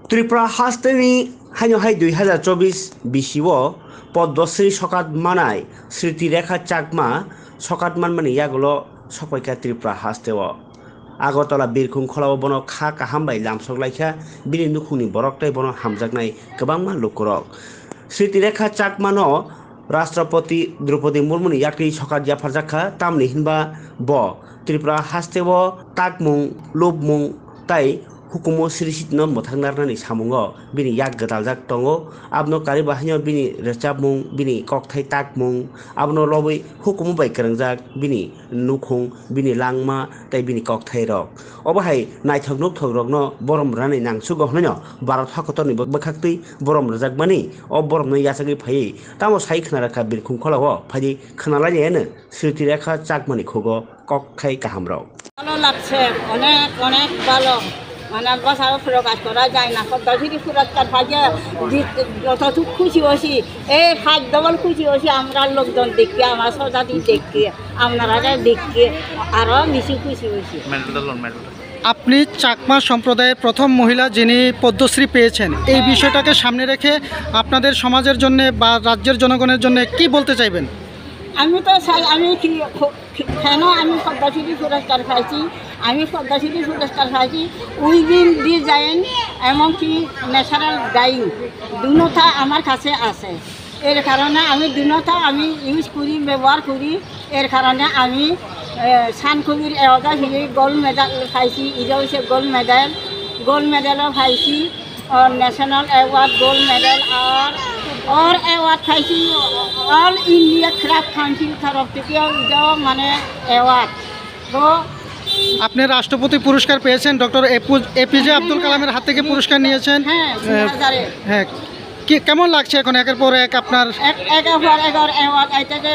Tripura হাস্তেনি high 2024 বিশিও Padmashri সকাত মানায় স্মৃতিরেখা চাকমা সকাত মানমানি ইয়াগুলো সপাইকা ত্রিপুরা হাস্তেও আগরতলা বিরখুং খলাও বনো খা কাহামবাই লামসगलाइखा बिनि नुखुनि बरकटाइ बनो हामजागनाय गोबांमा लुकरक स्मृतिरेखा चाकमानो राष्ट्रपति द्रौपदी मुर्मुनि यात्री सकात जाफारजाखा तामनि हिनबा ब त्रिपुरा हास्तेओ ताकमुं लुबमुं ताइ हुकुमो सिरिसितनो मोथांनारनानि सामुंगो बिनि याक गदालजाक दंगो आबनो कारि बाहायनो बिनि रेचाबमुं बिनि ककथाइ ताकमुं आबनो लबै हुकुमो बाय करंजाक बिनि नुखुं बिनि लांमा ताइ बिनि ककथाइ रक अबहाय नायथगनुक थगरगनो बरम रानै नांसुगो हनैनो भारत हाकतनि बखाक्तै बरम रजाकमानि अ बरमनो यासागै फायै तामो साइ खनाराखा बिरखुं खलाव फायै खनालायनो स्मृतिरेखा चाकमानि खगो ककथाइ काहामराव ভালো লাগছে অনেক অনেক ভালো মানে বছর প্রকাশ করা যায় না পদ্মশ্রী পুরস্কার পাইয়ে যতটুকু খুশি হয়েছি এই ফাইভ ডবল খুশি হয়েছি আমরা লোকজন দেখি আমার সজাতি দেখি আপনারা দেখি আরও বেশি খুশি হয়েছি। আপনি চাকমা সম্প্রদায়ের প্রথম মহিলা যিনি পদ্মশ্রী পেয়েছেন, এই বিষয়টাকে সামনে রেখে আপনাদের সমাজের জন্য বা রাজ্যের জনগণের জন্য কি বলতে চাইবেন? আমি তো চাই আমি কেন আমি পদ্মশ্রী পুরস্কার পাইছি, আমি পদ্মশ্রী পুরস্কার পাইছি উইভিং ডিজাইন এমনকি ন্যাচারাল ডাইং দুটা আমার কাছে আছে। এর কারণে আমি দুটা আমি ইউজ করি ব্যবহার করি। এর কারণে আমি সানকবির এওয়ার্ড হিসেবে গোল্ড মেডেল পাইছি। এটা হচ্ছে গোল্ড মেডেলও পাইছি और ন্যাশনাল অ্যাওয়ার্ড গোল্ড মেডেল और অ্যাওয়ার্ড পাইছি অল ইন্ডিয়া ক্রাফট কাউন্সিল তরফ থেকেও এটাও মানে অ্যাওয়ার্ড। তো আপনি রাষ্ট্রপতি পুরস্কার পেয়েছেন, ডক্টর এপিজে আব্দুল কালামের হাত থেকে পুরস্কার নিয়েছেন। হ্যাঁ, কেমন লাগছে এখন একের পর এক আপনার একের পর এক অ্যাওয়ার্ড এটাকে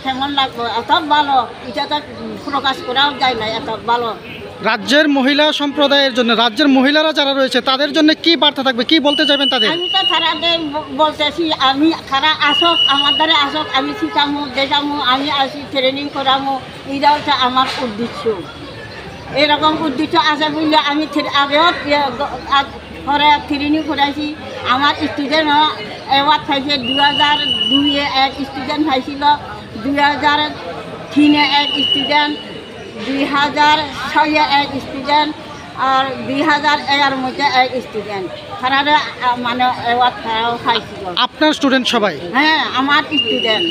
কেমন লাগবে? এত ভালো, এটা তো প্রকাশ করাও যায় না। এত ভালো রাজ্যের মহিলা সম্প্রদায়ের জন্য, রাজ্যের মহিলারা যারা রয়েছে তাদের জন্য কি বার্তা থাকবে, কি বলতে চাইবেন তাদের? আমি তো তারাদের বলতেছি আমি তারা আসক, আমার দ্বারা আসক, আমি শিখামো দেখামো, আমি আসি ট্রেনিং করামো। এটা হচ্ছে আমার উদ্দেশ্য। এরকম উদ্দেশ্য আছে বললে আমি আগেও ঘরে ট্রেনিং করাইছি। আমার স্টুডেন্ট অ্যাওয়ার্ড পাইছে 2002-এ এক স্টুডেন্ট পাইছিল, 2003-এ এক স্টুডেন্ট, 2006-এ এক স্টুডেন্ট আর 2011-এর মধ্যে এক স্টুডেন্ট। তারা মানে অ্যাওয়ার্ড পাইছিল। আপনার স্টুডেন্ট সবাই? হ্যাঁ, আমার স্টুডেন্ট।